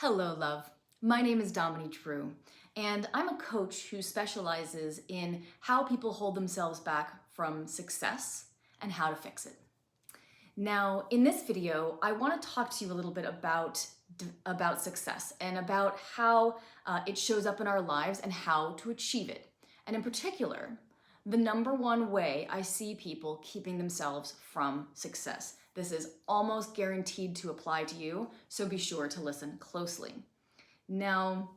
Hello, love. My name is Dominey Drew, and I'm a coach who specializes in how people hold themselves back from success and how to fix it. Now, in this video, I want to talk to you a little bit about success and about how it shows up in our lives and how to achieve it. And in particular, the number one way I see people keeping themselves from success. This is almost guaranteed to apply to you, so be sure to listen closely. Now,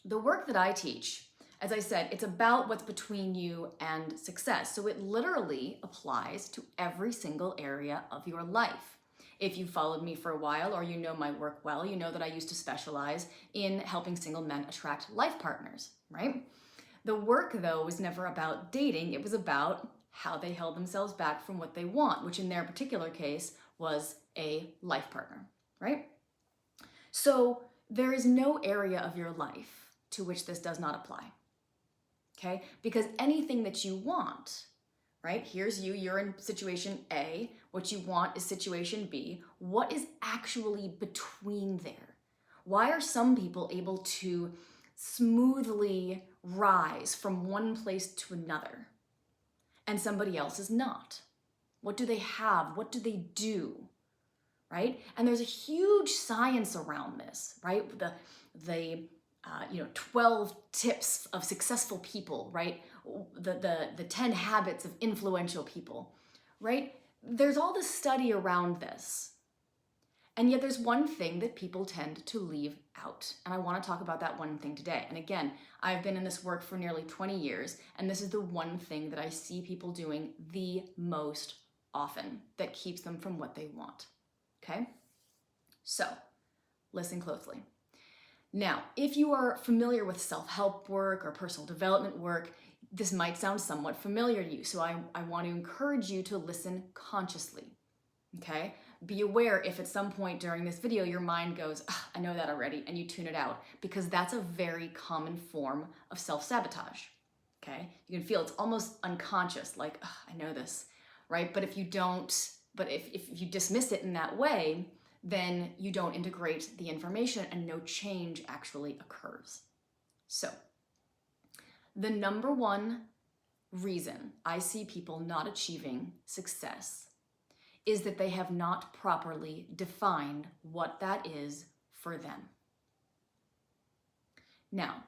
the work that I teach, as I said, it's about what's between you and success. So it literally applies to every single area of your life. If you followed me for a while or you know my work well, you know that I used to specialize in helping single men attract life partners, right? The work, though, was never about dating. It was about how they held themselves back from what they want, which in their particular case was a life partner, right? So there is no area of your life to which this does not apply, okay? Because anything that you want, right? Here's you, you're in situation A. What you want is situation B. What is actually between there? Why are some people able to smoothly rise from one place to another and somebody else is not? What do they have? What do they do? Right? And there's a huge science around this, right? The 12 tips of successful people, right? The 10 habits of influential people, right? There's all this study around this. And yet there's one thing that people tend to leave out. And I want to talk about that one thing today. And again, I've been in this work for nearly 20 years, and this is the one thing that I see people doing the most often that keeps them from what they want. Okay? So, listen closely. Now, if you are familiar with self-help work or personal development work, this might sound somewhat familiar to you. So I want to encourage you to listen consciously. Okay? Be aware if at some point during this video your mind goes, I know that already, and you tune it out, because that's a very common form of self-sabotage. Okay? You can feel it's almost unconscious, like, I know this, right? But if you dismiss it in that way, then you don't integrate the information and no change actually occurs. So, the number one reason I see people not achieving success is that they have not properly defined what that is for them. Now,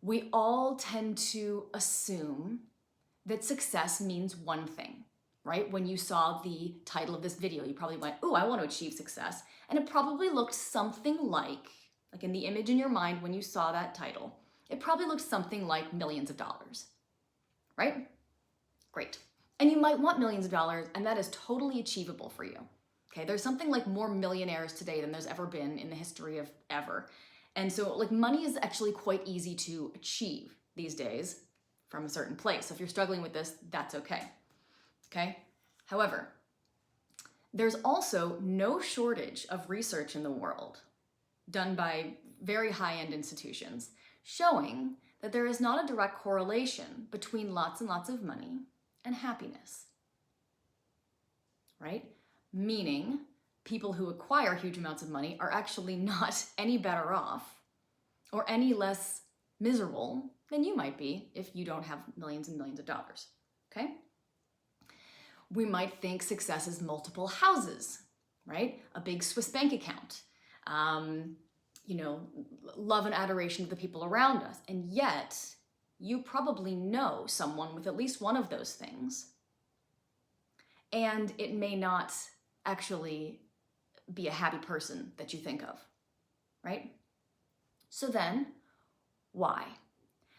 we all tend to assume that success means one thing, right? When you saw the title of this video, you probably went, I want to achieve success. And it probably looked something like in the image in your mind when you saw that title, it probably looked something like millions of dollars, right? Great. And you might want millions of dollars, and that is totally achievable for you. Okay, there's something like more millionaires today than there's ever been in the history of ever. And so money is actually quite easy to achieve these days from a certain place. So if you're struggling with this, that's okay. Okay? However, there's also no shortage of research in the world done by very high-end institutions showing that there is not a direct correlation between lots and lots of money and happiness, right? Meaning people who acquire huge amounts of money are actually not any better off or any less miserable than you might be if you don't have millions and millions of dollars, okay? We might think success is multiple houses, right? A big Swiss bank account, love and adoration of the people around us. And yet, you probably know someone with at least one of those things, and it may not actually be a happy person that you think of, right? So then, why?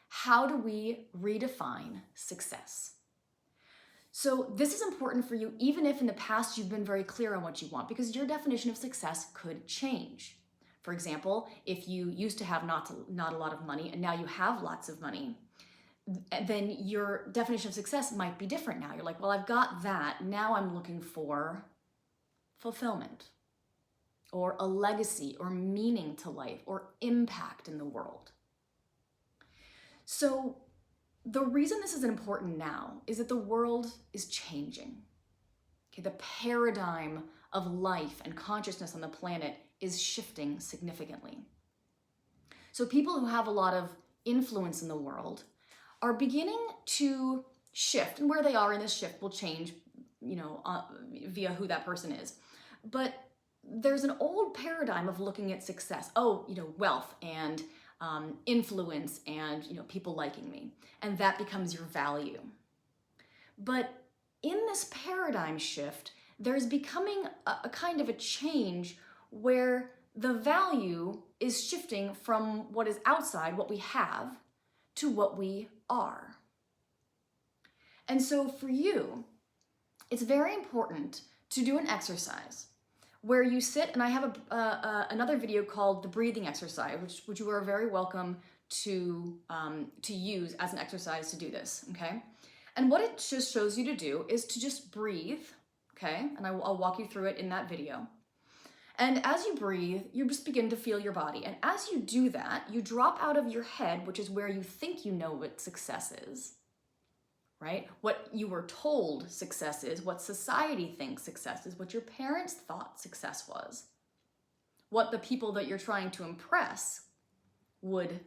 How do we redefine success? So this is important for you even if in the past you've been very clear on what you want, because your definition of success could change. For example, if you used to have not a lot of money and now you have lots of money, then your definition of success might be different now. You're like, well, I've got that. Now I'm looking for fulfillment or a legacy or meaning to life or impact in the world. So the reason this is important now is that the world is changing. Okay, the paradigm of life and consciousness on the planet is shifting significantly. So people who have a lot of influence in the world are beginning to shift, and where they are in this shift will change, via who that person is. But there's an old paradigm of looking at success. Wealth and influence and, people liking me. And that becomes your value. But in this paradigm shift, there's becoming a kind of a change where the value is shifting from what is outside, what we have, to what we are. And so for you, it's very important to do an exercise where you sit, and I have another video called the breathing exercise, which you are very welcome to use as an exercise to do this, okay? And what it just shows you to do is to just breathe, okay? And I'll walk you through it in that video. And as you breathe, you just begin to feel your body. And as you do that, you drop out of your head, which is where you think you know what success is, right? What you were told success is, what society thinks success is, what your parents thought success was, what the people that you're trying to impress would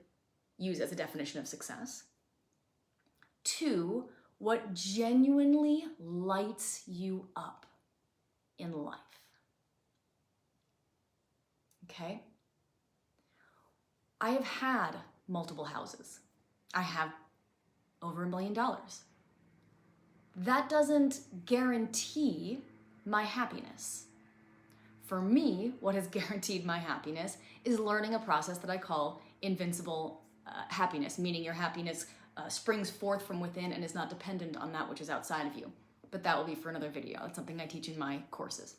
use as a definition of success, to what genuinely lights you up in life. Okay? I have had multiple houses. I have over $1 million. That doesn't guarantee my happiness. For me, what has guaranteed my happiness is learning a process that I call invincible happiness, meaning your happiness springs forth from within and is not dependent on that which is outside of you. But that will be for another video. It's something I teach in my courses.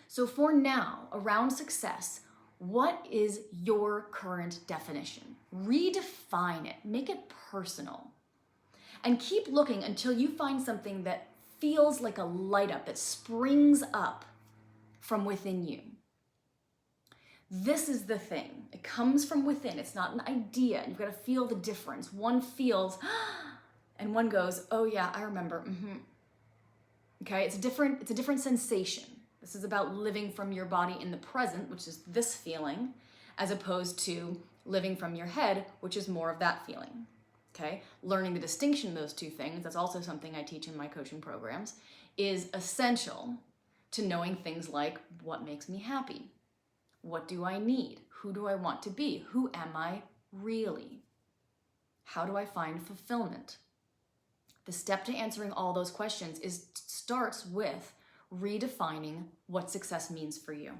So for now, around success, what is your current definition? Redefine it, make it personal. And keep looking until you find something that feels like a light up, that springs up from within you. This is the thing. It comes from within. It's not an idea. You've got to feel the difference. One feels, and one goes, oh yeah, I remember. Okay, it's a different sensation. This is about living from your body in the present, which is this feeling, as opposed to living from your head, which is more of that feeling. Okay? Learning the distinction of those two things, that's also something I teach in my coaching programs, is essential to knowing things like what makes me happy? What do I need? Who do I want to be? Who am I really? How do I find fulfillment? The step to answering all those questions starts with redefining what success means for you.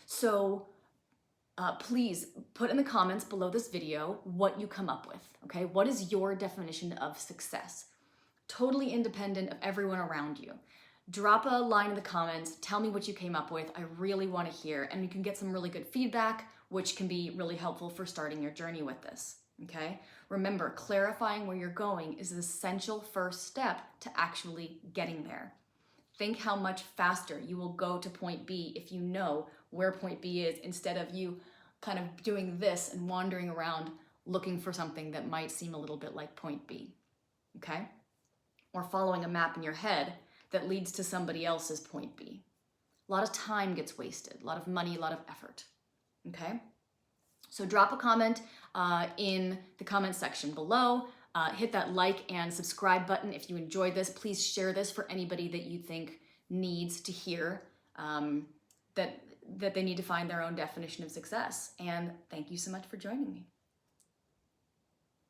So please put in the comments below this video what you come up with, okay? What is your definition of success? Totally independent of everyone around you. Drop a line in the comments, tell me what you came up with. I really want to hear, and you can get some really good feedback, which can be really helpful for starting your journey with this, okay? Remember, clarifying where you're going is the essential first step to actually getting there. Think how much faster you will go to point B if you know where point B is, instead of you kind of doing this and wandering around looking for something that might seem a little bit like point B, okay? Or following a map in your head that leads to somebody else's point B. A lot of time gets wasted, a lot of money, a lot of effort, okay? So drop a comment in the comment section below. Hit that like and subscribe button if you enjoyed this. Please share this for anybody that you think needs to hear that they need to find their own definition of success. And thank you so much for joining me.